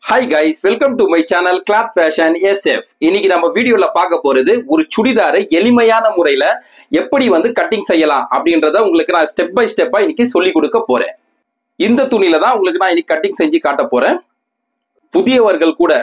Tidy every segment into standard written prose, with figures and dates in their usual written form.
Hi guys, welcome to my channel Cloth Fashion SF. இன்னைக்கு நம்ம வீடியோல பார்க்க போறது ஒரு சுடிதாரை எளிமையான முறையில எப்படி கட்டிங் செய்யலாம் அப்படின்றத உங்களுக்கு நான் ஸ்டெப் பை ஸ்டெப்பா இன்னைக்கு சொல்லி கொடுக்க போறேன். இந்த துணியில தான் உங்களுக்கு நான் இன்னைக்கு கட்டிங் செஞ்சு காட்ட போறேன். புதியவர்கள் கூட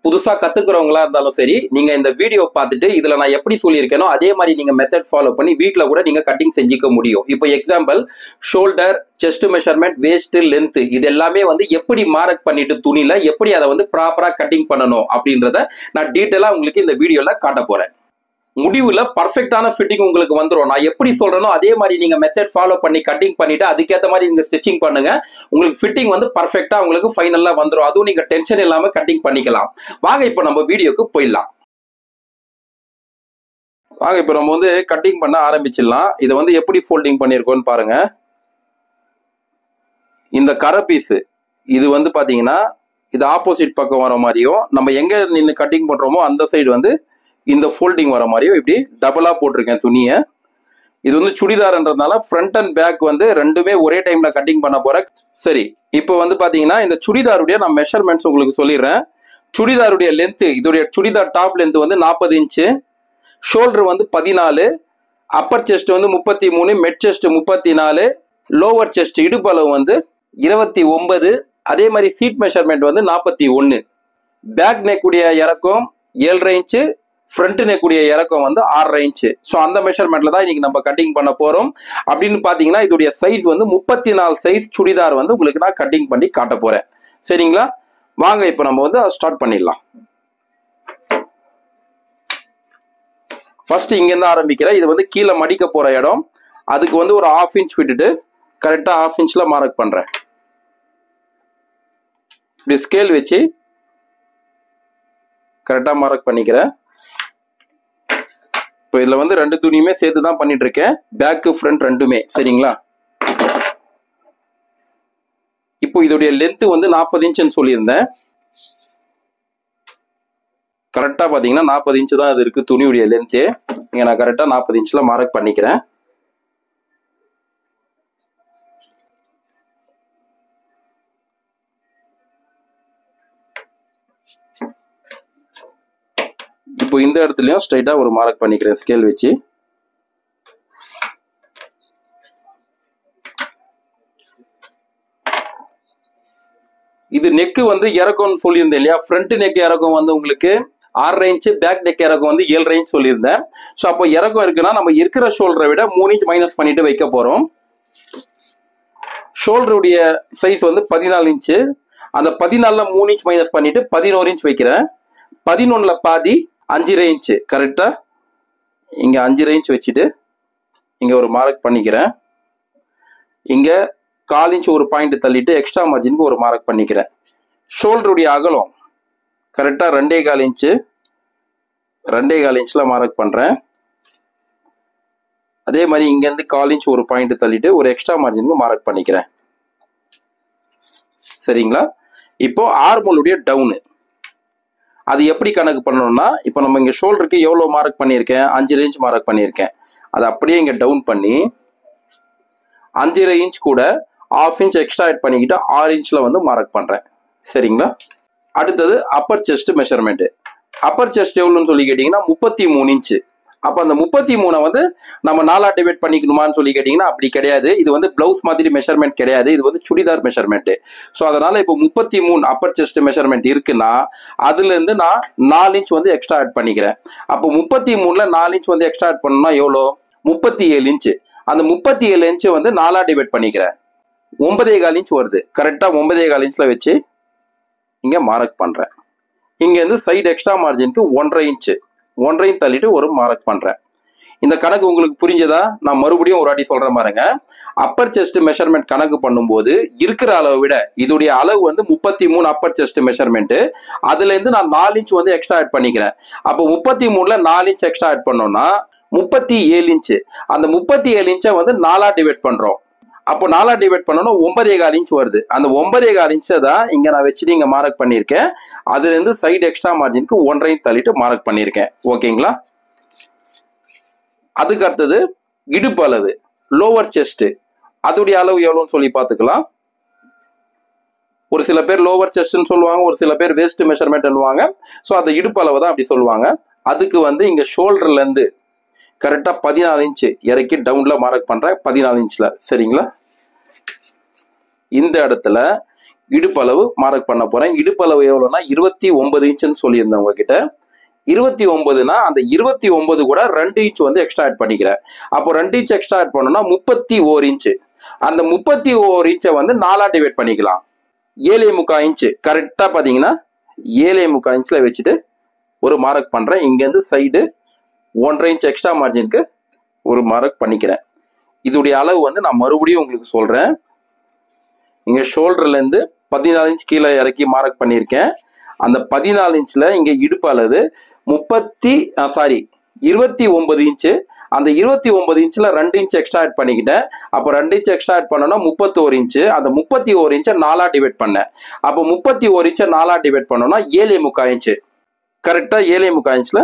புதுசா கத்துக்கிறவங்களா இருந்தாலும் சரி, நீங்க இந்த வீடியோ பார்த்துட்டு இதுல நான் எப்படி சொல்லியிருக்கேனோ அதே மாதிரி நீங்க மெத்தட் ஃபாலோ பண்ணி வீட்ல கூட நீங்க கட்டிங் செஞ்சுக்க முடியும். இப்போ example shoulder, chest measurement, waste, length இது எல்லாமே எப்படி மார்க் பண்ணிட்டு துணியில எப்படி அதை ப்ராப்பரா கட்டிங் பண்ணணும் அப்படின்றத நான் டீட்டெயிலா உங்களுக்கு இந்த வீடியோல காட்ட போறேன். முடிவுல பர்ஃபெக்டான ஃபிட்டிங் உங்களுக்கு வந்துடும். நான் எப்படி சொல்றேனோ அதே மாதிரி நீங்க மெத்தட் ஃபாலோ பண்ணி கட்டிங் பண்ணிட்டு அதுக்கேற்ற மாதிரி நீங்க ஸ்டிச்சிங் பண்ணுங்க. உங்களுக்கு ஃபிட்டிங் பர்ஃபெக்டா உங்களுக்கு ஃபைனலா வந்துடும். அதுவும் நீங்க டென்ஷன் இல்லாம கட்டிங் பண்ணிக்கலாம். வாங்க இப்போ நம்ம வீடியோக்கு போயிடலாம். வாங்க இப்போ நம்ம கட்டிங் பண்ண ஆரம்பிச்சிடலாம். இதை எப்படி ஃபோல்டிங் பண்ணியிருக்கோம்னு பாருங்க. இந்த கரை பீஸ் இது பாத்தீங்கன்னா இது ஆப்போசிட் பக்கம் வர மாதிரியும், நம்ம எங்க நின்று கட்டிங் பண்றோமோ அந்த சைடு இந்த ஃபோல்டிங் வர மாதிரியும் இப்படி டபுளா போட்டிருக்கேன் துணியை. இது சுடிதார்ன்றதுனால ஃப்ரண்ட் அண்ட் பேக் ரெண்டுமே ஒரே டைம்ல கட்டிங் பண்ண போறேன். சரி, இப்போ பாத்தீங்கன்னா இந்த சுடிதாருடைய நான் மெஷர்மெண்ட்ஸ் உங்களுக்கு சொல்லிடுறேன். சுடிதாருடைய லென்த், இதோடைய churidar top length 40 inch, shoulder 14, Appar chest 33, மெட் செஸ்ட் 34, லோவர் செஸ்ட் இடுப்பு அளவு 29, அதே மாதிரி சீட் மெஷர்மெண்ட் 41, பேக் நெக் உடைய இறக்கம் 7.5 இன்ச்சு, ஃப்ரண்ட் நெக்குடைய இறக்கம் 6.5 இன்ச்சு. ஸோ அந்த மெஷர்மெண்ட்ல தான் இன்னைக்கு நம்ம கட்டிங் பண்ண போறோம். அப்படின்னு பாத்தீங்கன்னா இதோடைய சைஸ் 34 சைஸ் சுடிதார் உங்களுக்கு நான் கட்டிங் பண்ணி காட்ட போறேன். சரிங்களா, வாங்க இப்போ நம்ம ஸ்டார்ட் பண்ணிடலாம். ஃபர்ஸ்ட் இங்க இருந்து ஆரம்பிக்கிறேன். இது கீழே மடிக்க போற இடம். அதுக்கு ஒரு 1/2 இன்ச் விட்டுட்டு கரெக்டா 1/2 இன்ச்ல மார்க் பண்றேன். இப்படி ஸ்கேல் வச்சு கரெக்டா மார்க் பண்ணிக்கிறேன். இப்போ இதுல ரெண்டு துணியுமே சேர்த்து தான் பண்ணிட்டு இருக்கேன், பேக் ஃப்ரண்ட் ரெண்டுமே. சரிங்களா, இப்போ இதோடைய லென்த் 40 இன்ச்சுன்னு சொல்லியிருந்தேன். கரெக்டா பாத்தீங்கன்னா 40 இன்ச்சு தான் அது இருக்கு துணியுடைய லென்த்து. இங்க நான் கரெக்டா 40 இன்ச்ல மார்க் பண்ணிக்கிறேன். இப்போ இந்த இடத்துலயும் ஸ்ட்ரைட்டா ஒரு மார்க் பண்ணிக்கிறேன் ஸ்கேல் வச்சு. இது நெக்கு இறக்கம்னு சொல்லியிருந்தேன் இல்லையா, ஃப்ரண்ட் நெக் இறக்கம் உங்களுக்கு 6.5 இன்ச்சு, பேக் நெக் இறக்கம் 7.5 இன்ச் சொல்லியிருந்தேன். ஸோ அப்போ இறக்கம் இருக்குன்னா நம்ம இருக்கிற ஷோல்டரை விட 3 இன்ச் மைனஸ் பண்ணிட்டு வைக்க போறோம். ஷோல்டருடைய சைஸ் 14 இன்ச்சு. அந்த 14ல 3 இன்ச் மைனஸ் பண்ணிட்டு 11 இன்ச் வைக்கிறேன். 11ல பாதி 5.5 இன்ச்சு. கரெக்டா இங்க 5.5 இன்ச் வச்சுட்டு இங்க ஒரு மார்க் பண்ணிக்கிறேன். இங்க 1/4 இன்ச் ஒரு பாயிண்ட் தள்ளிட்டு எக்ஸ்ட்ரா மார்ஜினுக்கு ஒரு மார்க் பண்ணிக்கிறேன். ஷோல்டருடைய அகலம் கரெக்டா 2.25 இன்ச்சு. 2.25 இன்ச்ல மார்க் பண்றேன். அதே மாதிரி இங்க இருந்து 1/4 இன்ச் ஒரு பாயிண்ட் தள்ளிட்டு ஒரு எக்ஸ்ட்ரா மார்ஜினுக்கு மார்க் பண்ணிக்கிறேன். சரிங்களா, இப்போ ஆர்மோலுடைய டவுனு அது எப்படி கணக்கு பண்ணணும்னா, இப்போ நம்ம இங்க ஷோல்டருக்கு எவ்வளவு மார்க் பண்ணியிருக்கேன், 5.5 இன்ச் மார்க் பண்ணியிருக்கேன். அதை அப்படியே இங்க டவுன் பண்ணி 5.5 இன்ச் கூட 1/2 இன்ச் எக்ஸ்ட்ரா ஆட் பண்ணிக்கிட்டு 6 இன்ச்ல மார்க் பண்றேன். சரிங்களா, அடுத்தது Appar chest measurement. Appar chest எவ்வளோன்னு சொல்லி கேட்டீங்கன்னா 33 இன்ச்சு. அப்போ அந்த 33 நம்ம 4ஆ டிவைட் பண்ணிக்கணுமான்னு சொல்லி கேட்டீங்கன்னா அப்படி கிடையாது. இது பிளவுஸ் மாதிரி மெஷர்மெண்ட் கிடையாது, இது சுடிதார் மெஷர்மெண்ட். ஸோ அதனால இப்போ 33 அப்பர் செஸ்ட் மெஷர்மெண்ட் இருக்குன்னா அதுல இருந்து நான் 4 இன்ச் எக்ஸ்ட்ரா ஆட் பண்ணிக்கிறேன். அப்போ 33ல 4 இன்ச் எக்ஸ்ட்ரா ஆட் பண்ணணும்னா எவ்வளோ, 37 இன்ச்சு. அந்த 37 இன்ச்சு 4ஆ டிவைட் பண்ணிக்கிறேன், 9.25 இன்ச் வருது. கரெக்டா 9.25 இன்ச்ல வச்சு இங்க மார்க் பண்றேன். இங்க இருந்து சைடு எக்ஸ்ட்ரா மார்ஜினுக்கு 1.5 இன்ச்சு 1.5 இன்ச் தள்ளிட்டு ஒரு மார்க் பண்றேன். இந்த கணக்கு உங்களுக்கு புரிஞ்சதா? நான் மறுபடியும் ஒரு வாட்டி சொல்றேன் பாருங்க. அப்பர் செஸ்ட் மெஷர்மெண்ட் கணக்கு பண்ணும்போது இருக்கிற அளவை விட இதோடைய அளவு 33 அப்பர் செஸ்ட் மெஷர்மெண்ட். அதுல இருந்து நான் 4 இன்ச் எக்ஸ்ட்ரா ஆட் பண்ணிக்கிறேன். அப்போ 33ல 4 இன்ச் எக்ஸ்ட்ரா ஆட் பண்ணோம்னா 37 இன்ச்சு. அந்த 37 இன்ச்சை 4ஆ டிவைட் பண்றோம். அப்போ 4ஆ டிவைட் பண்ணோம்னா 9.25 இன்ச் வருது. அந்த 9.25 இன்ச்சை தான் இங்க நான் வச்சுட்டு இங்க மார்க் பண்ணியிருக்கேன். அதுல இருந்து சைடு எக்ஸ்ட்ரா மார்ஜினுக்கு 1.5 இன்ச் தள்ளிட்டு மார்க் பண்ணியிருக்கேன். ஓகேங்களா, அதுக்கு அடுத்தது இடுப்பு அளவு, லோவர் செஸ்ட் அதோடைய அளவு எவ்வளோன்னு சொல்லி பார்த்துக்கலாம். ஒரு சில பேர் லோவர் செஸ்ட்னு சொல்லுவாங்க, ஒரு சில பேர் வேஸ்ட் மெஷர்மெண்ட்னுவாங்க. ஸோ அந்த இடுப்பு அளவு தான் அப்படி சொல்லுவாங்க. அதுக்கு வந்து இங்கே ஷோல்டர்லேருந்து கரெக்டாக 14 இன்ச்சு இறக்கி டவுனில் மார்க் பண்ணுறேன், 14 இன்ச்சில். சரிங்களா? இந்த இடத்துல இடுப்பளவு மார்க் பண்ண போகிறேன். இடுப்பளவு எவ்வளோனா 29 இன்ச்சுன்னு சொல்லியிருந்தேன் உங்ககிட்ட. 29னா அந்த 29 கூட 2 இன்ச் வந்து எக்ஸ்ட்ரா ஆட் பண்ணிக்கிறேன். அப்போ 2 இன்ச் எக்ஸ்ட்ரா ஆட் பண்ணோம்னா 31 இன்ச்சு. அந்த 31 இன்ச்சை வந்து 4ஆ டிவைட் பண்ணிக்கலாம். 7.25 இன்ச்சு கரெக்டாக பார்த்தீங்கன்னா 7.25 இன்ச்சில் வச்சுட்டு ஒரு மார்க் பண்ணுறேன். இங்கேருந்து சைடு 1.5 இன்ச் எக்ஸ்ட்ரா மார்ஜினுக்கு ஒரு மார்க் பண்ணிக்கிறேன். இதோடைய அளவு வந்து நான் மறுபடியும் உங்களுக்கு சொல்கிறேன். இங்கே ஷோல்டர்லேருந்து 14 இன்ச் கீழே இறக்கி மார்க் பண்ணியிருக்கேன். அந்த 14 இன்ச்சில் இங்கே இடுப்பு அளவு 29 இன்ச்சு. அந்த 29 இன்ச்சில் 2 இன்ச் எக்ஸ்ட்ரா ஆட் பண்ணிக்கிட்டேன். அப்போ 2 இன்ச் எக்ஸ்ட்ரா ஆட் பண்ணோன்னா 31 இன்ச்சு. அந்த 31 இன்ச்சை 4ஆ டிவைட் பண்ணேன். அப்போ 31 இன்ச்சை 4ஆ டிவைட் பண்ணோன்னா 7.25 இன்ச்சு. கரெக்டாக 7.25 இன்ச்சில்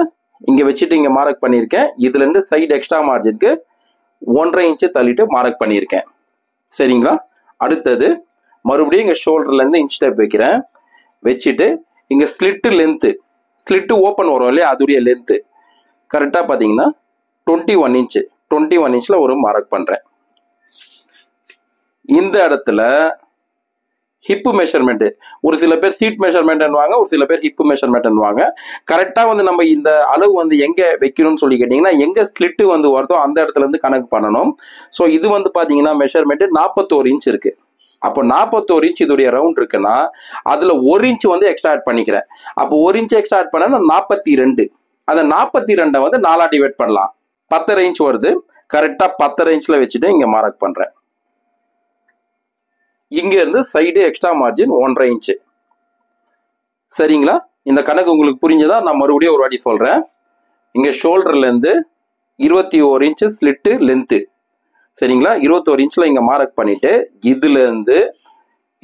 இங்கே வச்சுட்டு இங்கே மார்க் பண்ணியிருக்கேன். இதுலேருந்து சைடு எக்ஸ்ட்ரா மார்ஜினுக்கு 1.5 இன்ச்சு தள்ளிட்டு மார்க் பண்ணியிருக்கேன். சரிங்களா? அடுத்தது மறுபடியும் இங்கே ஷோல்டர்லேருந்து இன்ச் டேப் வைக்கிறேன். வச்சுட்டு இங்கே ஸ்லிட்டு ஓப்பன் வரும் இல்லையா, அதுடைய லென்த்து கரெக்டாக பார்த்தீங்கன்னா 21 இன்ச்சு. 21 இன்ச்சில் ஒரு மார்க் பண்ணுறேன். இந்த இடத்துல ஹிப்பு மெஷர்மெண்ட்டு, ஒரு சில பேர் சீட் மெஷர்மெண்ட்னுவாங்க, ஒரு சில பேர் ஹிப்பு மெஷர்மெண்ட்னுவாங்க. கரெக்டாக வந்து நம்ம இந்த அளவு வந்து எங்கே வைக்கணும்னு சொல்லி கேட்டிங்கன்னா, எங்கே ஸ்லிட்டு வந்து வருதோ அந்த இடத்துல இருந்து கணக்கு பண்ணணும். ஸோ இது வந்து பார்த்தீங்கன்னா மெஷர்மெண்ட்டு 41 இன்ச் இருக்குது. அப்போ 41 இன்ச் இதோடைய ரவுண்ட் இருக்குன்னா அதில் 1 இன்ச் வந்து எக்ஸ்ட்ரா ஆட் பண்ணிக்கிறேன். அப்போ 1 இன்ச் எக்ஸ்ட்ரா ஆட் பண்ணா 42. அந்த 42 வந்து 4ஆ டிவைட் பண்ணலாம். 10.5 இன்ச் வருது. கரெக்டாக 10.5 இன்ச்சில் வச்சுட்டு இங்கே மார்க் பண்ணுறேன். இங்கேருந்து சைடு எக்ஸ்ட்ரா மார்ஜின் 1.5 இன்ச்சு. சரிங்களா? இந்த கணக்கு உங்களுக்கு புரிஞ்சதா? நான் மறுபடியும் ஒரு வாட்டி சொல்கிறேன். இங்கே ஷோல்டர்லேருந்து 21 இன்ச்சு ஸ்லிட்டு லென்த்து. சரிங்களா? 21 இன்ச்சில் இங்கே மார்க் பண்ணிவிட்டு இதுலேருந்து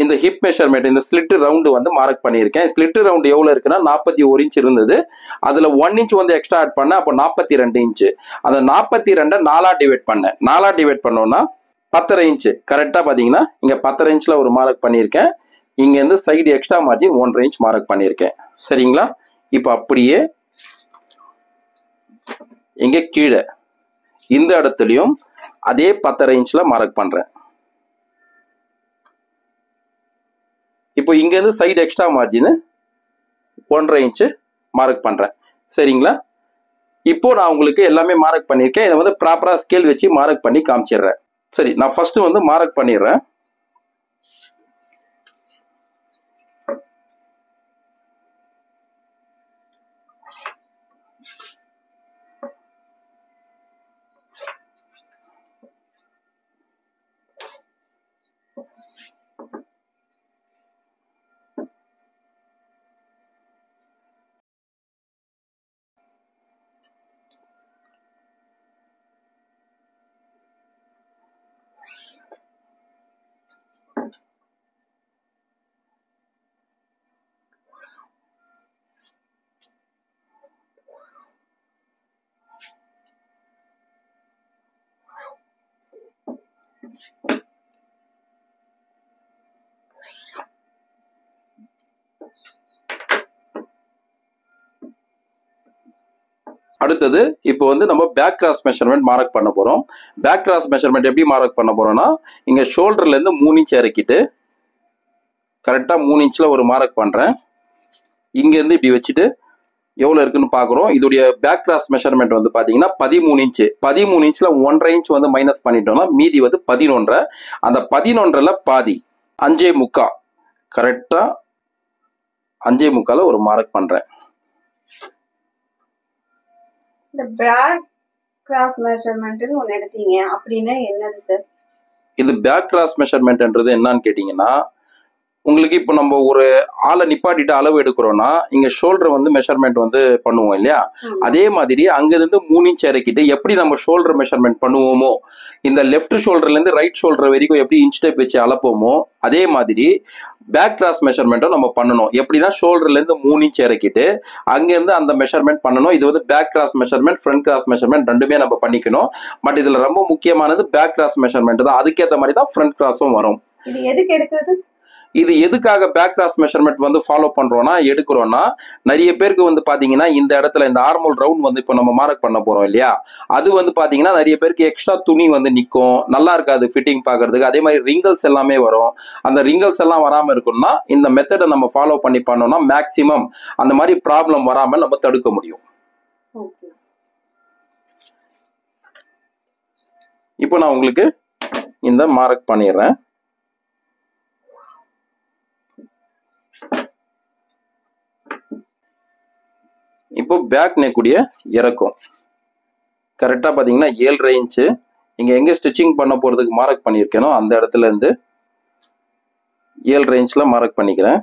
இந்த ஹிப் மெஷர்மெண்ட் இந்த ஸ்லிட்டு ரவுண்டு வந்து மார்க் பண்ணியிருக்கேன். ஸ்லிட்டு ரவுண்டு எவ்வளோ இருக்குன்னா 41 இன்ச் இருந்தது. அதில் 1 இன்ச் வந்து எக்ஸ்ட்ரா ஆட் பண்ணேன். அப்போ 42 இன்ச்சு. அந்த 42 4ஆ டிவைட் பண்ணேன். 4ஆ டிவைட் பண்ணோன்னா 10.5 இன்ச்சு. கரெக்டாக பார்த்தீங்கன்னா இங்கே 10.5 இன்ச்சில் ஒரு மார்க் பண்ணியிருக்கேன். இங்கேருந்து side extra margin 1.5 inch mark பண்ணியிருக்கேன். சரிங்களா? இப்போ அப்படியே இங்கே கீழே இந்த இடத்துலையும் அதே 10.5 இன்ச்சில் மார்க் பண்ணுறேன். இப்போ இங்கேருந்து side extra margin 1.5 inch mark பண்ணுறேன். சரிங்களா? இப்போ நான் உங்களுக்கு எல்லாமே மார்க் பண்ணியிருக்கேன். இதை வந்து ப்ராப்பராக ஸ்கேல் வச்சு மார்க் பண்ணி காமிச்சிடுறேன். சரி, நான் ஃபர்ஸ்ட் வந்து மார்க் பண்ணிடுறேன். அடுத்தது இப்போ வந்து நம்ம பேக் கிராஸ் மெஷர்மெண்ட் மார்க் பண்ண போகிறோம். பேக் கிராஸ் மெஷர்மெண்ட் எப்படி மார்க் பண்ண போகிறோம்னா, இங்கே ஷோல்டர்லேருந்து 3 இன்ச் இறக்கிட்டு கரெக்டாக 3 இன்ச்சில் ஒரு மார்க் பண்ணுறேன். இங்கேருந்து இப்படி வச்சுட்டு எவ்வளோ இருக்குன்னு பார்க்குறோம். இதோடைய பேக் கிராஸ் மெஷர்மெண்ட் வந்து பார்த்தீங்கன்னா 13 இன்ச்சு. 13 இன்ச்சில் 1.5 இன்ச் வந்து மைனஸ் பண்ணிட்டோம்னா மீதி வந்து 11. அந்த 11ல் பாதி 5.25 கரெக்டாக 5.25 ஒரு மார்க் பண்ணுறேன். இந்த பேக் கிராஸ் மெஷர்மெண்ட்னு ஒன்று எடுத்தீங்க அப்படின்னா என்னது சார்? இது பேக் கிராஸ் மெஷர்மெண்ட்ன்றது என்னன்னு கேட்டிங்கன்னா, உங்களுக்கு இப்போ நம்ம ஒரு ஆளை நிப்பாட்டிட்டு அளவு எடுக்கிறோம்னா இங்கே ஷோல்டர் வந்து மெஷர்மெண்ட் வந்து பண்ணுவோம் இல்லையா, அதே மாதிரி அங்கேருந்து 3 இன்ச் இறக்கிட்டு எப்படி நம்ம ஷோல்டர் மெஷர்மெண்ட் பண்ணுவோமோ, இந்த லெஃப்ட் ஷோல்டர்லேருந்து ரைட் ஷோல்டர் வரைக்கும் எப்படி இன்ச் டேப் வச்சு அளப்போமோ அதே மாதிரி பேக் கிராஸ் மெஷர்மெண்ட்டும் நம்ம பண்ணணும். எப்படின்னா ஷோல்டர்லேருந்து 3 இன்ச் இறக்கிட்டு அங்கேருந்து அந்த மெஷர்மெண்ட் பண்ணணும். இது வந்து back cross measurement, front cross measurement ரெண்டுமே நம்ம பண்ணிக்கணும். பட் இதில் ரொம்ப முக்கியமானது பேக் கிராஸ் மெஷர்மெண்ட் தான். அதுக்கேற்ற மாதிரி தான் ஃப்ரண்ட் கிராஸும் வரும். இது எதுக்கு எடுக்கிறது? இது எதுக்காக பேக் கிராஸ் மெஷர்மெண்ட் வந்து ஃபாலோ பண்றோம்னா எடுக்கிறோம்னா நிறைய பேருக்கு வந்து பாத்தீங்கன்னா இந்த இடத்துல இந்த ஆர்மோல் ரவுண்ட் வந்து இப்போ நம்ம மார்க் பண்ண போறோம் இல்லையா, அது வந்து பாத்தீங்கன்னா நிறைய பேருக்கு எக்ஸ்ட்ரா துணி வந்து நிற்கும், நல்லா இருக்காது ஃபிட்டிங் பார்க்கறதுக்கு. அதே மாதிரி ரிங்கல்ஸ் எல்லாமே வரும். அந்த ரிங்கல்ஸ் எல்லாம் வராமல் இருக்கணும்னா இந்த மெத்தடை நம்ம ஃபாலோ பண்ணோம்னா மேக்சிமம் அந்த மாதிரி ப்ராப்ளம் வராமல் நம்ம தடுக்க முடியும். இப்போ நான் உங்களுக்கு இந்த மார்க் பண்ணிடுறேன். இப்போ பேக் நெக்குடைய இறக்கும் கரெக்டாக பார்த்தீங்கன்னா 7.5 இன்ச்சு. இங்கே எங்கே ஸ்டிச்சிங் பண்ண போகிறதுக்கு மார்க் பண்ணியிருக்கேனோ அந்த இடத்துல இருந்து 7.5 இன்ச்சில் மார்க் பண்ணிக்கிறேன்.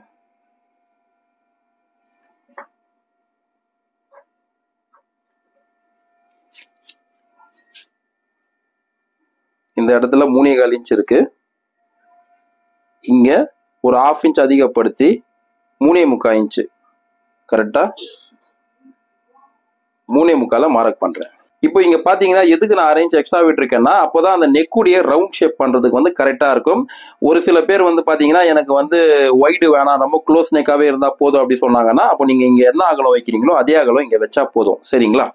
இந்த இடத்துல 3.25 இன்ச் இருக்கு. இங்கே ஒரு 1/2 இன்ச் அதிகப்படுத்தி 3.25 இன்ச்சு கரெக்டாக 3.25 மார்க் பண்ணுறேன். இப்போ இங்கே பார்த்தீங்கன்னா எதுக்கு நான் 1/2 இன்ச் எக்ஸ்ட்ரா விட்டுருக்கேன்னா அப்போதான் அந்த நெக்குடைய ரவுண்ட் ஷேப் பண்ணுறதுக்கு வந்து கரெக்டாக இருக்கும். ஒரு சில பேர் வந்து பார்த்தீங்கன்னா எனக்கு வந்து ஒய்டு வேணாம், ரொம்ப க்ளோஸ் நெக்காகவே இருந்தால் போதும் அப்படி சொன்னாங்கன்னா அப்போ நீங்கள் இங்கே என்ன அகலம் வைக்கிறீங்களோ அதே அகலம் இங்கே வச்சா போதும். சரிங்களா?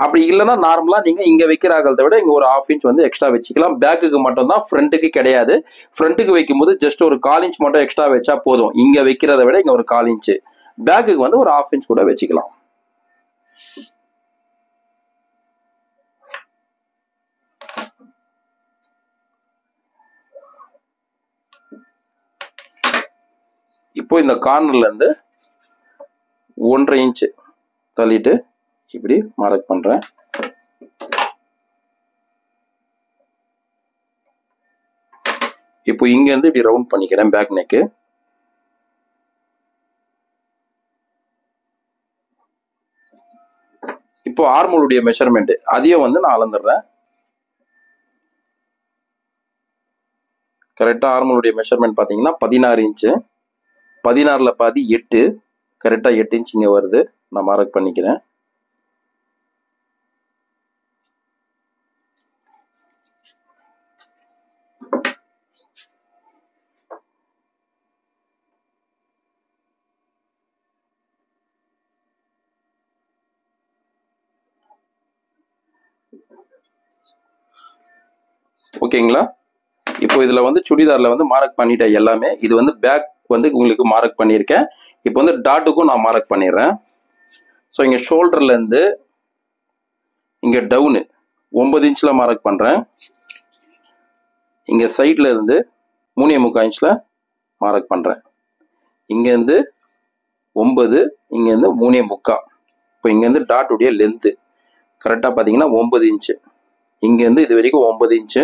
அப்படி இல்லைன்னா நார்மலாக நீங்கள் இங்கே வைக்கிற அகலத்தை விட இங்கே ஒரு 1/2 இன்ச் வந்து எக்ஸ்ட்ரா வச்சுக்கலாம். பேக்குக்கு மட்டும் தான், ஃப்ரண்ட்டுக்கு கிடையாது. ஃப்ரண்ட்டுக்கு வைக்கும்போது ஜஸ்ட் ஒரு 1/4 இன்ச் மட்டும் எக்ஸ்ட்ரா வச்சா போதும். இங்கே வைக்கிறத விட இங்கே ஒரு 1/4 இன்ச்சு, பேக்குக்கு வந்து ஒரு 1/2 இன்ச் கூட வச்சுக்கலாம். இப்போ இந்த கார்னர்ல இருந்து 1.5 இன்ச்சு தள்ளிட்டு இப்படி மார்க் பண்றேன். இப்போ இங்க இருந்து இப்படி ரவுண்ட் பண்ணிக்கிறேன் பேக் நெக்கு. இப்போ ஆர்மோலுடைய மெஷர்மெண்ட் அதையும் வந்து நான் அளந்துடுறேன். கரெக்டா ஆர்மோலுடைய மெஷர்மெண்ட் பாத்தீங்கன்னா 16 இன்ச்சு. 16ல் பாதி 8, கரெக்டாக 8 இன்ச் இங்கே வருது. நான் மார்க் பண்ணிக்கிறேன். ஓகேங்களா? இப்போ இதில் வந்து சுடிதாரில் வந்து மார்க் பண்ணிட்டேன் எல்லாமே. இது வந்து பேக் வந்து உங்களுக்கு மார்க் பண்ணியிருக்கேன். இப்போ வந்து டாட்டுக்கும் நான் மார்க் பண்ணிடுறேன். ஸோ இங்கே ஷோல்டர்லேருந்து இங்கே டவுனு 9 இன்ச்சில் மார்க் பண்ணுறேன். இங்கே சைடில் இருந்து 3.25 இன்ச்சில் மார்க் பண்ணுறேன். இங்கேருந்து 9, இங்கேருந்து 3.25. இப்போ இங்கேருந்து டாட்டுடைய லென்த்து கரெக்டாக பார்த்தீங்கன்னா 9 இன்ச்சு. இங்கேருந்து இது வரைக்கும் 9 இன்ச்சு.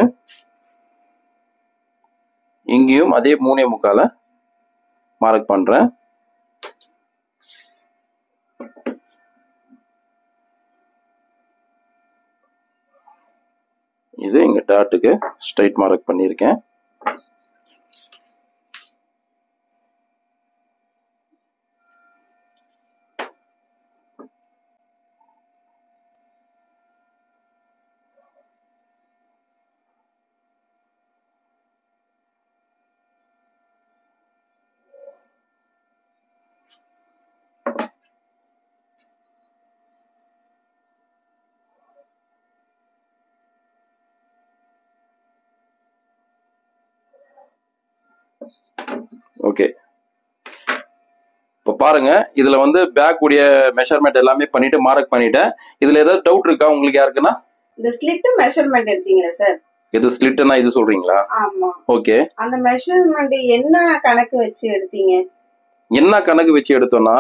இங்கேயும் அதே 3.25 மார்க் பண்றேன். இது இங்க டாட்டுக்கு ஸ்ட்ரைட் மார்க் பண்ணியிருக்கேன். ஓகே, இப்போ பாருங்க இதுல வந்து பேக் உடைய மெஷர்மெண்ட் எல்லாமே பண்ணிட்டு மார்க் பண்ணிட்டேன். இதுல ஏதாவது டவுட் இருக்கா உங்களுக்கு யாருக்குன்னா? இந்த ஸ்லிட் மெஷர்மெண்ட் எடுத்தீங்களா சார்? இது ஸ்லிட்னா இது சொல்றீங்களா? ஆமா. ஓகே, அந்த மெஷர்மெண்ட் என்ன கணக்கு வச்சு எடுத்தீங்க? என்ன கணக்கு வச்சு எடுத்தோம்னா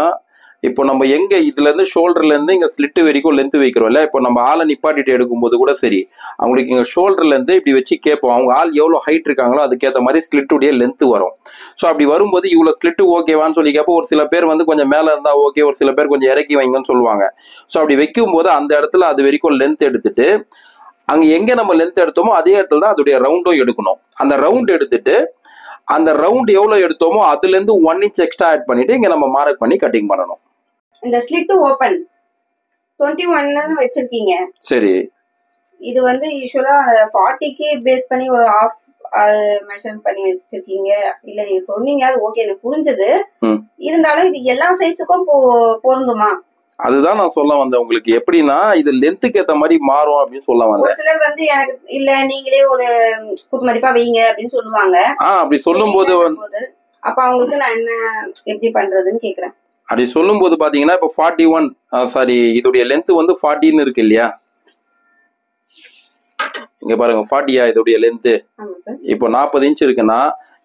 இப்போ நம்ம எங்க இதுல இருந்து ஷோல்டர்ல இருந்து இங்க ஸ்லிட் வரைக்கும் லென்த் வைக்கிறோம்ல. இப்போ நம்ம ஆளை நிப்பாட்டிட்டு எடுக்கும்போது கூட சரி, அவங்களுக்கு இங்க ஷோல்டர்ல இருந்து இப்படி வச்சு கேட்போம். அவங்க ஆள் எவ்வளவு ஹைட் இருக்காங்களோ அதுக்கேற்ற மாதிரி ஸ்லிட்டுடைய லென்த் வரும். ஸோ அப்படி வரும்போது இவ்வளவு ஸ்லிட் ஓகேவான்னு சொல்லி கேட்போம். ஒரு சில பேர் வந்து கொஞ்சம் மேல இருந்தா ஓகே, ஒரு சில பேர் கொஞ்சம் இறக்கி வைங்கன்னு சொல்லுவாங்க. ஸோ அப்படி வைக்கும் போது அந்த இடத்துல அது வரைக்கும் லென்த் எடுத்துட்டு அங்க எங்க நம்ம லென்த் எடுத்தோமோ அதே இடத்துல தான் அதோடைய ரவுண்டும் எடுக்கணும். அந்த ரவுண்ட் எடுத்துட்டு அந்த ரவுண்ட் எவ்வளவு எடுத்தோமோ அதுல இருந்து 1 இன்ச் எக்ஸ்ட்ரா ஆட் பண்ணிட்டு இங்க நம்ம மார்க் பண்ணி கட்டிங் பண்ணணும். இந்த ஸ்லிட் ஓபன் 21 வச்சிருக்கீங்க. சரி, இது வந்து யூசுவலா 40க்கு பேஸ் பண்ணி ஒரு மெஷர் பண்ணி வச்சிருக்கீங்க இல்ல நீங்க சொன்னீங்க அது ஓகே எனக்கு புரிஞ்சது. இருந்தாலும் இது எல்லா சைஸுக்கும் பொருந்துமா? அதுதான் நான் சொல்ல வந்தேன் உங்களுக்கு. எப்படின்னா இது லென்த்துக்கு ஏத்த மாதிரி மாறும் அப்படின்னு சொல்ல வந்தேன். ஒரு சிலர் வந்து எனக்கு இல்ல நீங்களே ஒரு குத்து மதிப்பா வைங்க அப்படின்னு சொல்லுவாங்க. அப்படி சொல்லும் போது அப்ப அவங்களுக்கு நான் என்ன எப்படி பண்றதுன்னு கேக்குறேன். அப்படி சொல்லும் போது பாத்தீங்கன்னா இப்ப 41 சாரி இதோடைய லென்த் வந்து 40 இருக்கு இல்லையா? இங்க பாருங்க 40 இதோடைய லென்த். இப்போ 40 இன்ச் இருக்குன்னா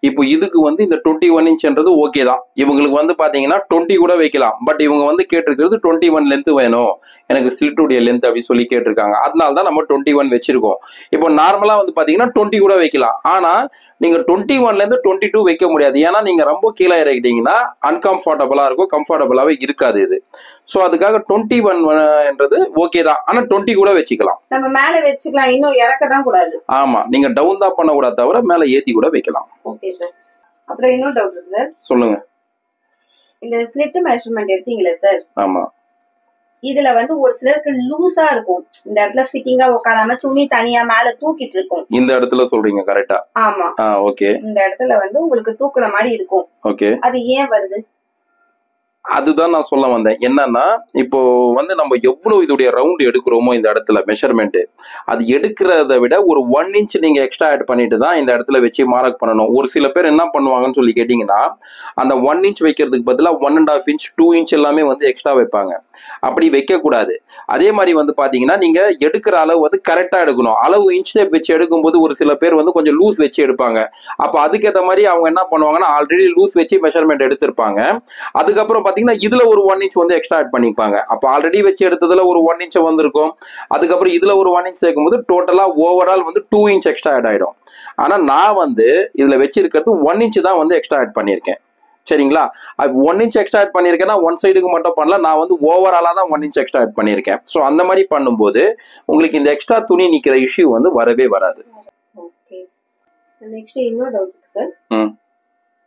இப்போ இதுக்கு வந்து இந்த 21 இன்ச்ன்றது ஓகே தான். இவங்களுக்கு வந்து பாத்தீங்கன்னா 20 கூட வைக்கலாம். பட் இவங்க வந்து கேட்டிருக்கிறது 21 லென்த் வேணும் எனக்கு ஸ்லிட்டுடைய லென்த் அப்படின்னு சொல்லி கேட்டிருக்காங்க. அதனால தான் நம்ம 21 வச்சிருக்கோம். இப்போ நார்மலா வந்து பாத்தீங்கன்னா 20 கூட வைக்கலாம். ஆனா நீங்க 21ல இருந்து 22 வைக்க முடியாது. ஏன்னா நீங்க ரொம்ப கீழே இறக்கிட்டீங்கன்னா அன்கம்ஃபர்டபுளா இருக்கும், கம்ஃபர்டபுளாவே இருக்காது இது. சோ அதுக்காக 21 ஓகே தான். ஆனா 20 கூட வச்சுக்கலாம். நம்ம மேல வச்சுக்கலாம், இன்னும் இறக்க தான் கூடாது. ஆமா, நீங்க டவுன் தான் பண்ண கூடாது, தவிர மேல ஏத்தி கூட வைக்கலாம். Okay sir. அப்புறம் இன்னொரு டவுட் இருக்கு சார். சொல்லுங்க. இந்த ஸ்லிட் மெஷர்மென்ட் எடுத்தீங்களே சார். ஆமா. இதுல வந்து ஒரு சிலருக்கு லூசா இருக்கும். இந்த இடத்துல ஃபிட்டிங்கா உட்காராம துணி தனியா மேல தூக்கிட்டு இருக்கும். இந்த இடத்துல சொல்றீங்க கரெக்டா? ஆமா. ஓகே. இந்த இடத்துல வந்து உங்களுக்கு தூக்குற மாதிரி இருக்கும். ஓகே. அது ஏன் வருது? அதுதான் நான் சொல்ல வந்தேன். என்னன்னா இப்போ வந்து நம்ம எவ்வளவு இதோடைய ரவுண்ட் எடுக்கிறோமோ இந்த இடத்துல மெஷர்மெண்ட், அது எடுக்கிறத விட ஒரு 1 இன்ச் நீங்க எக்ஸ்ட்ரா ஆட் பண்ணிட்டு தான் இந்த இடத்துல வச்சு மார்க் பண்ணணும். ஒரு சில பேர் என்ன பண்ணுவாங்கன்னு சொல்லி கேட்டீங்கன்னா அந்த 1 இன்ச் வைக்கிறதுக்கு பதிலாக 1.5 இன்ச் 2 இன்ச் எல்லாமே வந்து எக்ஸ்ட்ரா வைப்பாங்க. அப்படி வைக்க கூடாது. அதே மாதிரி வந்து பாத்தீங்கன்னா நீங்க எடுக்கிற அளவு வந்து கரெக்டா எடுக்கணும். அளவு இன்ச் டேப் வச்சு எடுக்கும்போது ஒரு சில பேர் வந்து கொஞ்சம் லூஸ் வச்சு எடுப்பாங்க. அப்ப அதுக்கேற்ற மாதிரி அவங்க என்ன பண்ணுவாங்கன்னா ஆல்ரெடி லூஸ் வச்சு மெஷர்மெண்ட் எடுத்திருப்பாங்க. அதுக்கப்புறம் பாத்தீங்கன்னா இதுல ஒரு 1 இன்ச் வந்து எக்ஸ்ட்ரா ஆட் பண்ணிப்பாங்க. அப்ப ஆல்ரெடி வச்சு எடுத்ததுல ஒரு 1 இன்ச் வந்திருக்கும். அதுக்கப்புறம் இதுல ஒரு 1 இன்ச் சேர்க்கும்போது டோட்டலா ஓவரால் வந்து 2 இன்ச் எக்ஸ்ட்ரா ஆட் ஆயிடும். ஆனா நான் வந்து இதுல வச்சிருக்கிறது 1 இன்ச் தான் வந்து எக்ஸ்ட்ரா ஆட் பண்ணியிருக்கேன். சரிங்களா? 1 இன்ச் எக்ஸ்ட்ரா ஆட் பண்ணியிருக்கேன்னா ஒன் சைடுக்கு மட்டும் பண்ணல, நான் வந்து ஓவராலா தான் 1 இன்ச் எக்ஸ்ட்ரா ஆட் பண்ணியிருக்கேன். ஸோ அந்த மாதிரி பண்ணும்போது உங்களுக்கு இந்த எக்ஸ்ட்ரா துணி நிக்கிற இஷ்யூ வந்து வரவே வராது. ஓகே. நெக்ஸ்ட் இன்னொரு டவுட் இருக்கு சார்.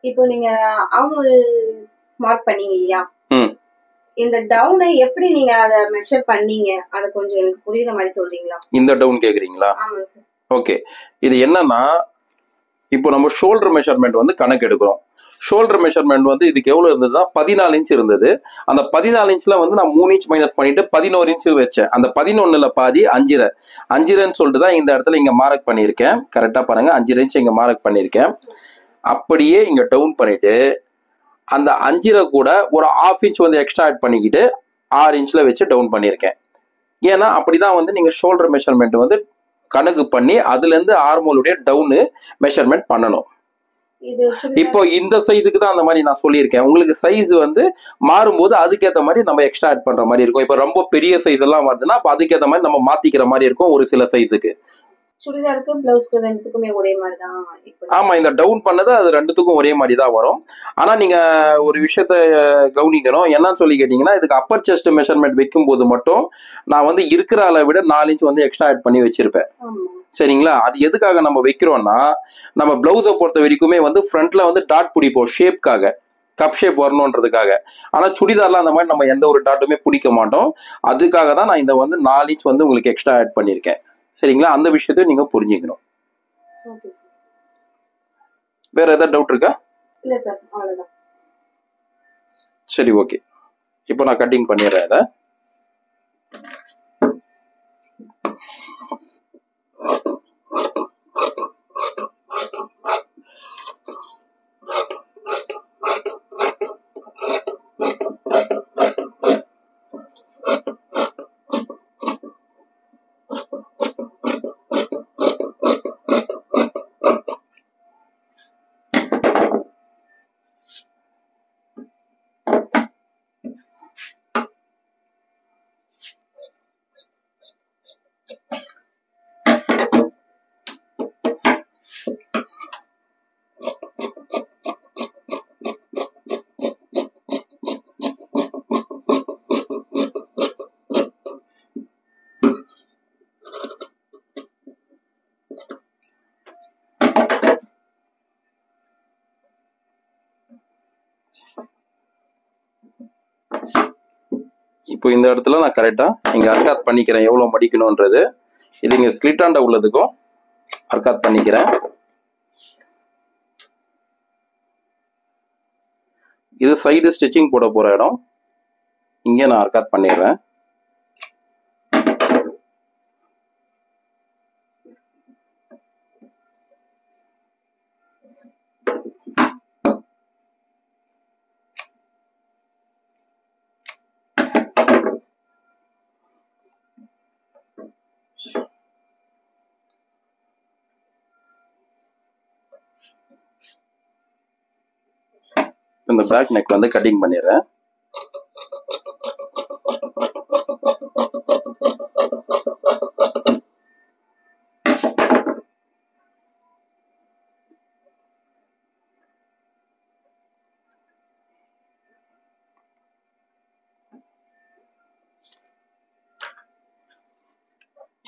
இப்போ நீங்க ஆர்மோல் மார்க் பண்ணீங்க இல்லையா? இந்த டவுனை எப்படி நீங்க அத மெஷர் பண்ணீங்க? அது கொஞ்சம் எனக்கு புரியுற மாதிரி சொல்றீங்களா? இந்த டவுன் கேக்குறீங்களா? ஆமாங்க சார். ஓகே. இது என்னன்னா இப்போ நம்ம ஷோல்டர் மெஷர்மெண்ட் வந்து கணக்கு எடுக்கிறோம். ஷோல்டர் மெஷர்மெண்ட் வந்து இதுக்கு எவ்வளவு இருந்ததுன்னா 14 இன்ச் இருந்தது. அந்த 14 இன்ச்ல வந்து நான் 3 இன்ச் மைனஸ் பண்ணிட்டு 11 இன்ச் வச்சேன். அந்த 11ல பாதி 5.5 சொல்லிட்டு தான் இந்த இடத்துல இங்க மார்க் பண்ணியிருக்கேன். கரெக்டா பாருங்க, 5 இன்ச் இங்க மார்க் பண்ணியிருக்கேன். அப்படியே இங்க டவுன் பண்ணிட்டு அந்த 5 கூட ஒரு 1/2 இன்ச் வந்து எக்ஸ்ட்ரா ஆட் பண்ணிக்கிட்டு 6 இன்ச்ல வச்சு டவுன் பண்ணியிருக்கேன். ஏன்னா அப்படிதான் வந்து நீங்க ஷோல்டர் மெஷர்மெண்ட் வந்து கணக்கு பண்ணி அதுல இருந்து ஆர்மோலுடைய டவுனு மெஷர்மெண்ட் பண்ணணும். இப்போ இந்த சைஸுக்கு தான் அந்த மாதிரி நான் சொல்லியிருக்கேன். உங்களுக்கு சைஸ் வந்து மாறும்போது அதுக்கேற்ற மாதிரி நம்ம எக்ஸ்ட்ரா ஆட் பண்ற மாதிரி இருக்கும். இப்போ ரொம்ப பெரிய சைஸ் எல்லாம் வருதுன்னா அப்போ அதுக்கேற்ற மாதிரி நம்ம மாத்திக்கிற மாதிரி இருக்கும். ஒரு சில சைஸுக்கு சுடிதாருக்கு பிளவுஸ்க்கு ரெண்டுத்துக்குமே ஒரே மாதிரி தான். ஆமா, இந்த டவுன் பண்ணது அது ரெண்டுத்துக்கும் ஒரே மாதிரி தான் வரும். ஆனா நீங்க ஒரு விஷயத்த கவனிக்கணும். என்னன்னு சொல்லி கேட்டீங்கன்னா இதுக்கு அப்பர் செஸ்ட் மெஷர்மெண்ட் வைக்கும் போது மட்டும் நான் வந்து இருக்கிற அளவை விட 4 இன்ச் வந்து எக்ஸ்ட்ரா ஆட் பண்ணி வச்சிருப்பேன். சரிங்களா? அது எதுக்காக நம்ம வைக்கிறோம்னா நம்ம பிளவுஸை பொறுத்த வரைக்குமே வந்து ஃப்ரண்ட்ல வந்து டாட் பிடிப்போம் ஷேப்காக, கப் ஷேப் வரணுன்றதுக்காக. ஆனா சுடிதார்லாம் அந்த மாதிரி நம்ம எந்த ஒரு டாட்டுமே பிடிக்க மாட்டோம். அதுக்காக தான் நான் இந்த வந்து 4 இன்ச் வந்து உங்களுக்கு எக்ஸ்ட்ரா ஆட் பண்ணியிருக்கேன். சரிங்களா? அந்த விஷயத்தையும் நீங்க புரிஞ்சுக்கணும். வேற ஏதாவது டவுட் இருக்கா? இல்ல சார், அவ்வளவுதான். சரி, ஓகே. இப்போ நான் கட்டிங் பண்ணிடுறேன் இதை. இப்போ இந்த இடத்துல நான் கரெக்டா இங்க அர்காத் பண்ணிக்கிறேன் எவ்வளவு மடிக்கணும்ன்றது. இது இங்க ஸ்லிட் ஆண்ட உள்ளதுக்கும் அர்காத் பண்ணிக்கிறேன். இது சைடு ஸ்டிச்சிங் போட போகிற இடம். இங்கே நான் கட் பண்ணிடுறேன். இந்த பேக் நெக் வந்து கட்டிங் பண்ணிடுறேன்.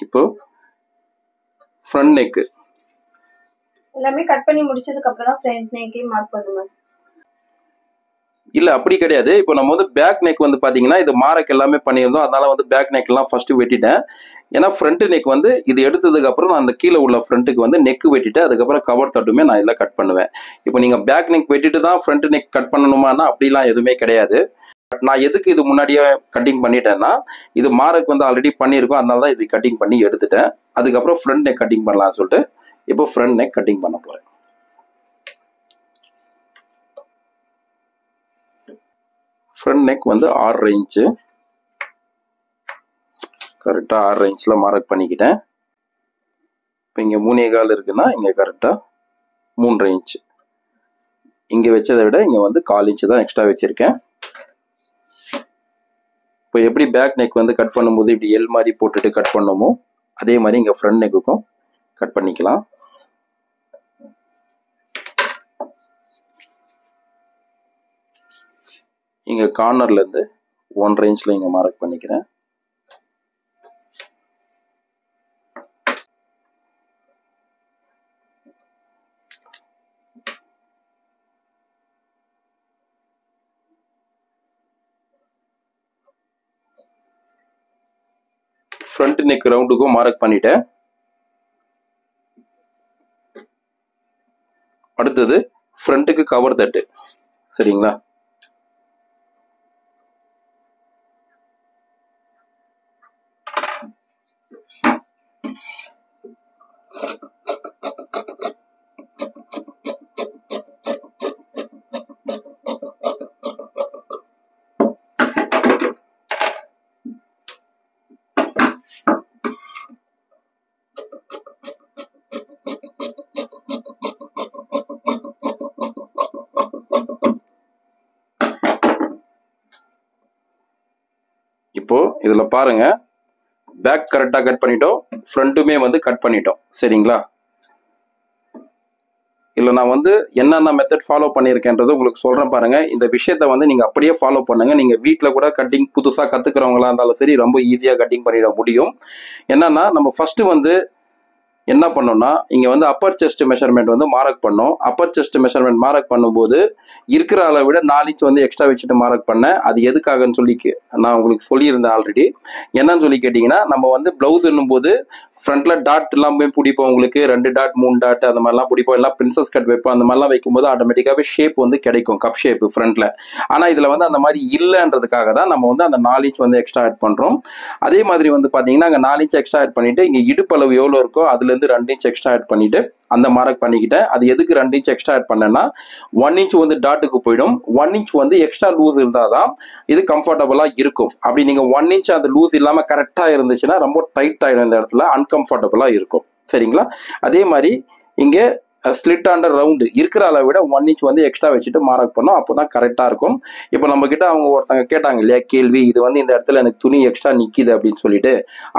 இப்போ ஃப்ரண்ட் நெக் எல்லாமே கட் பண்ணி முடிச்சதுக்கு அப்புறம் தான் ஃப்ரண்ட் நெக்கே மார்க் பண்ணுமா சார்? இல்லை, அப்படி கிடையாது. இப்போ நம்ம வந்து பேக் நெக் வந்து பார்த்தீங்கன்னா இது மார்க் எல்லாமே பண்ணியிருந்தோம். அதனால வந்து பேக் நெக் எல்லாம் ஃபர்ஸ்ட் வெட்டிட்டேன். ஏன்னா ஃப்ரண்ட் நெக் வந்து இது எடுத்ததுக்கு அப்புறம் நான் அந்த கீழே உள்ள ஃப்ரண்ட்டுக்கு வந்து நெக் வெட்டிட்டு அதுக்கப்புறம் கவர் தட்டுமே நான் இதில் கட் பண்ணுவேன். இப்போ நீங்கள் பேக் நெக் வெட்டிட்டு தான் ஃப்ரண்ட் நெக் கட் பண்ணணுமானா அப்படிலாம் எதுவுமே கிடையாது. பட் நான் எதுக்கு இது முன்னாடியே கட்டிங் பண்ணிட்டேன்னா இது மார்க் வந்து ஆல்ரெடி பண்ணியிருக்கோம். அதனால தான் இது கட்டிங் பண்ணி எடுத்துட்டேன். அதுக்கப்புறம் ஃப்ரண்ட் நெக் கட்டிங் பண்ணலாம்னு சொல்லிட்டு இப்போ ஃப்ரண்ட் நெக் கட்டிங் பண்ண போகிறேன். ஃப்ரண்ட் நெக் வந்து 6 இன்ச்சு கரெக்டாக 6 இன்ச்சில் மார்க் பண்ணிக்கிட்டேன். இப்போ இங்கே 3.25 இருக்குன்னா இங்கே கரெக்டாக 3.5 இன்ச்சு. இங்கே வச்சதை விட இங்கே வந்து 1/4 இன்ச்சு தான் எக்ஸ்ட்ரா வச்சுருக்கேன். இப்போ எப்படி பேக் நெக் வந்து கட் பண்ணும்போது இப்படி எல் மாதிரி போட்டுட்டு கட் பண்ணோமோ அதே மாதிரி இங்கே ஃப்ரண்ட் நெக்குக்கும் கட் பண்ணிக்கலாம். இங்கே கார்னர்லேருந்து 1.5 இன்ச்சில் இங்கே மார்க் பண்ணிக்கிறேன். ஃப்ரண்ட் நெக் ரவுண்டுக்கும் மார்க் பண்ணிட்டேன். அடுத்தது ஃப்ரண்ட்டுக்கு கவர் தட்டு. சரிங்களா? இப்போ இதுல பாருங்க, பேக் கரெக்டா கட் பண்ணிட்டோம், ஃப்ரண்ட்டுமே வந்து கட் பண்ணிட்டோம். சரிங்களா? இல்லை நான் வந்து என்னென்ன மெத்தட் ஃபாலோ பண்ணியிருக்கேன்றது உங்களுக்கு சொல்கிறேன் பாருங்க. இந்த விஷயத்த வந்து நீங்கள் அப்படியே ஃபாலோ பண்ணுங்க. நீங்கள் வீட்டில் கூட கட்டிங் புதுசாக கற்றுக்கிறவங்களா இருந்தாலும் சரி ரொம்ப ஈஸியாக கட்டிங் பண்ணிட முடியும். என்னன்னா நம்ம ஃபர்ஸ்ட் வந்து என்ன பண்ணோம்னா இங்கே வந்து அப்பர் செஸ்ட் மெஷர்மெண்ட் வந்து மார்க் பண்ணோம். அப்பர் செஸ்ட் மெஷர்மெண்ட் மார்க் பண்ணும்போது இருக்கிற அளவை விட 4 இன்ச் வந்து எக்ஸ்ட்ரா வச்சுட்டு மார்க் பண்ணேன். அது எதுக்காகன்னு சொல்லி நான் உங்களுக்கு சொல்லியிருந்தேன் ஆல்ரெடி. என்னன்னு சொல்லி கேட்டிங்கன்னா நம்ம வந்து ப்ளவுஸ்ன்னும் போது ஃப்ரண்ட்ல டாட் எல்லாமே பிடிப்போம். உங்களுக்கு 2 டாட் 3 டாட் அந்த மாதிரிலாம் பிடிப்போம். எல்லாம் பிரின்சஸ் கட் வைப்போம். அந்த மாதிரிலாம் வைக்கும்போது ஆட்டோமேட்டிக்காகவே ஷேப் வந்து கிடைக்கும், கப் ஷேப் ஃப்ரண்ட்ல. ஆனால் இதில் வந்து அந்த மாதிரி இல்லைன்றதுக்காக தான் நம்ம வந்து அந்த 4 இன்ச் வந்து எக்ஸ்ட்ரா ஆட் பண்ணுறோம். அதே மாதிரி வந்து பார்த்தீங்கன்னா அங்கே 4 இன்ச் எக்ஸ்ட்ரா ஆட் பண்ணிட்டு இங்கே இடுப்பளவு எவ்வளோ இருக்கோ அதுலேருந்து 2 இன்ச் எக்ஸ்ட்ரா ஆட் பண்ணிட்டு அந்த மார்க் பண்ணிக்கிட்டேன். அது எதுக்கு 2 இன்ச் எக்ஸ்ட்ரா ஆட் பண்ணேன்னா 1 இன்ச் வந்து டாட்டுக்கு போயிடும். 1 இன்ச் வந்து எக்ஸ்ட்ரா லூஸ் இருந்தால் தான் இது கம்ஃபர்டபுளாக இருக்கும். அப்படி நீங்கள் 1 இன்ச் அந்த லூஸ் இல்லாமல் கரெக்டாக இருந்துச்சுன்னா ரொம்ப டைட் ஆகிடும், இந்த இடத்துல அன்கம்ஃபர்டபுளாக இருக்கும். சரிங்களா? அதே மாதிரி இங்கே ஸ்லிட் அண்டர் ரவுண்டு இருக்கிற அளவை விட 1 இன்ச் வந்து எக்ஸ்ட்ரா வச்சுட்டு மார்க் பண்ணோம். அப்போ தான் கரெக்டாக இருக்கும். இப்போ நம்ம கிட்ட அவங்க ஒருத்தங்க கேட்டாங்க இல்லையா கேள்வி, இது வந்து இந்த இடத்துல எனக்கு துணி எக்ஸ்ட்ரா நிற்கிது அப்படின்னு சொல்லிட்டு.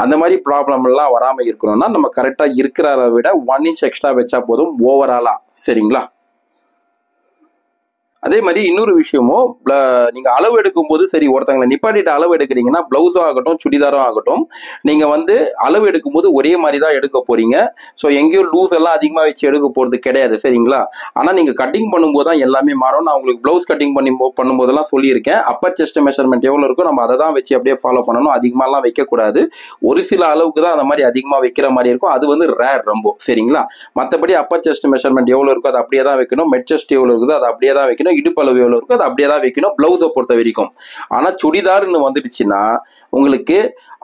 அந்த மாதிரி ப்ராப்ளம் எல்லாம் வராமல் இருக்கணும்னா நம்ம கரெக்டாக இருக்கிற அளவை விட 1 இன்ச் எக்ஸ்ட்ரா வச்சா போதும் ஓவராலா. சரிங்களா? அதே மாதிரி இன்னொரு விஷயமும், நீங்க அளவு எடுக்கும் போது சரி ஒருத்தங்களை நிப்பாட்டிட்டு அளவு எடுக்கிறீங்கன்னா பிளவுஸும் ஆகட்டும் சுடிதாரும் ஆகட்டும் நீங்க வந்து அளவு எடுக்கும் போது ஒரே மாதிரி தான் எடுக்க போறீங்க. ஸோ எங்கேயும் லூஸ் எல்லாம் அதிகமாக வச்சு எடுக்க போறது கிடையாது. சரிங்களா? ஆனா நீங்க கட்டிங் பண்ணும்போது தான் எல்லாமே மாறும். நான் உங்களுக்கு பிளவுஸ் கட்டிங் பண்ணும்போதெல்லாம் சொல்லியிருக்கேன். அப்பர் செஸ்ட் மெஷர்மெண்ட் எவ்வளோ இருக்கோ நம்ம அதை தான் வச்சு அப்படியே ஃபாலோ பண்ணணும். அதிகமாகலாம் வைக்கக்கூடாது. ஒரு சில அளவுக்கு தான் அந்த மாதிரி அதிகமாக வைக்கிற மாதிரி இருக்கும். அது வந்து ரேர் ரொம்ப. சரிங்களா? மற்றபடி அப்பர் செஸ்ட் மெஷர்மெண்ட் எவ்வளோ இருக்கோ அது அப்படியே தான் வைக்கணும். மெட் செஸ்ட் எவ்வளோ இருக்குதோ அதை அப்படியே தான் வைக்கணும். வைக்கணும், இடுப்பளவு எவ்வளோ இருக்கோ அதை அப்படியே தான் வைக்கணும் ப்ளவுஸை பொறுத்த வரைக்கும். ஆனால் சுடிதார்னு வந்துடுச்சுன்னா உங்களுக்கு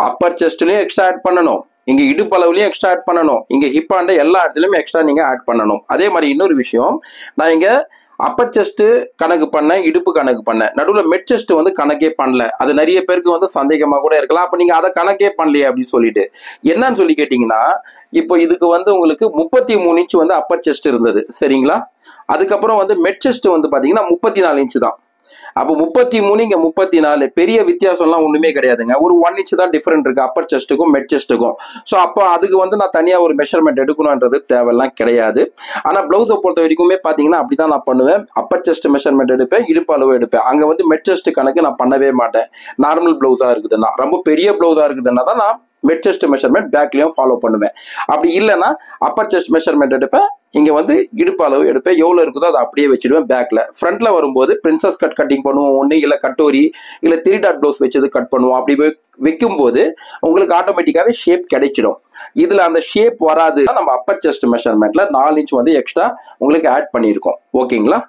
அப்பர் செஸ்ட்லேயும் எக்ஸ்ட்ரா ஆட் பண்ணணும், இங்கே இடுப்பளவுலையும் எக்ஸ்ட்ரா ஆட் பண்ணணும், இங்கே ஹிப்பாண்ட எல்லா இடத்துலையுமே எக்ஸ்ட்ரா நீங்கள் ஆட் பண்ணணும். அதே மாதிரி இன்னொரு விஷயம், நான் இங்கே அப்பர் செஸ்ட்டு கணக்கு பண்ணேன், இடுப்பு கணக்கு பண்ணேன், நடுவில் மெட் செஸ்ட் வந்து கணக்கே பண்ணல. அது நிறைய பேருக்கு வந்து சந்தேகமாக கூட இருக்கலாம். அப்போ நீங்கள் அதை கணக்கே பண்ணலையே அப்படின்னு சொல்லிட்டு என்னன்னு சொல்லி கேட்டிங்கன்னா, இப்போ இதுக்கு வந்து உங்களுக்கு 33 இன்ச் வந்து அப்பர் செஸ்ட் இருந்தது சரிங்களா. அதுக்கப்புறம் வந்து மெட் செஸ்ட் வந்து பார்த்தீங்கன்னா 34 இன்ச்சு தான். அப்போ 33 இங்கே 34, பெரிய வித்தியாசம்லாம் ஒன்றுமே கிடையாதுங்க. ஒரு 1 இன்ச் தான் டிஃப்ரெண்ட் இருக்குது அப்பர் செஸ்ட்டுக்கும் மெட் செஸ்ட்டுக்கும். ஸோ அப்போ அதுக்கு வந்து நான் தனியாக ஒரு மெஷர்மெண்ட் எடுக்கணுன்றது தேவையெல்லாம் கிடையாது. ஆனால் ப்ளவுஸை பொறுத்த வரைக்குமே பார்த்தீங்கன்னா அப்படி தான் நான் பண்ணுவேன். அப்பர் செஸ்ட் மெஷர்மெண்ட் எடுப்பேன், இடுப்பு அளவு எடுப்பேன். அங்கே வந்து மெட் செஸ்ட் கணக்கு நான் பண்ணவே மாட்டேன். நார்மல் ப்ளவுஸாக இருக்குதுன்னா, ரொம்ப பெரிய ப்ளவுஸாக இருக்குதுன்னா தான் நான் மெட் செஸ்ட் மெஷர்மெண்ட் பேக்லேயும் ஃபாலோ பண்ணுவேன். அப்படி இல்லைன்னா அப்பர் செஸ்ட் மெஷர்மெண்ட் எடுப்பேன், இங்கே வந்து இடுப்பு அளவு எடுப்பேன், எவ்வளோ இருக்குதோ அதை அப்படியே வச்சுடுவேன் பேக்கில். ஃப்ரண்ட்டில் வரும்போது பிரின்சஸ் கட் கட்டிங் பண்ணுவோம் ஒன்று, இல்லை கட்டோரி, இல்லை 3 டாட் ப்ளவுஸ் வச்சது கட் பண்ணுவோம். அப்படி வைக்கும்போது உங்களுக்கு ஆட்டோமேட்டிக்காகவே ஷேப் கிடைச்சிடும். இதில் அந்த ஷேப் வராது, நம்ம அப்பர் செஸ்ட் மெஷர்மெண்ட்டில் 4 இன்ச் வந்து எக்ஸ்ட்ரா உங்களுக்கு ஆட் பண்ணியிருக்கோம். ஓகேங்களா.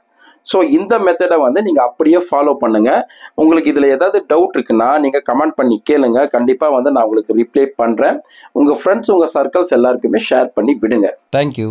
ஸோ இந்த மெத்தடை வந்து நீங்கள் அப்படியே ஃபாலோ பண்ணுங்கள். உங்களுக்கு இதில் ஏதாவது டவுட் இருக்குன்னா நீங்கள் கமெண்ட் பண்ணி கேளுங்க, கண்டிப்பாக வந்து நான் உங்களுக்கு ரிப்ளை பண்ணுறேன். உங்கள் ஃப்ரெண்ட்ஸ், உங்கள் சர்க்கிள்ஸ் எல்லாருக்குமே ஷேர் பண்ணி விடுங்க. தேங்க்யூ.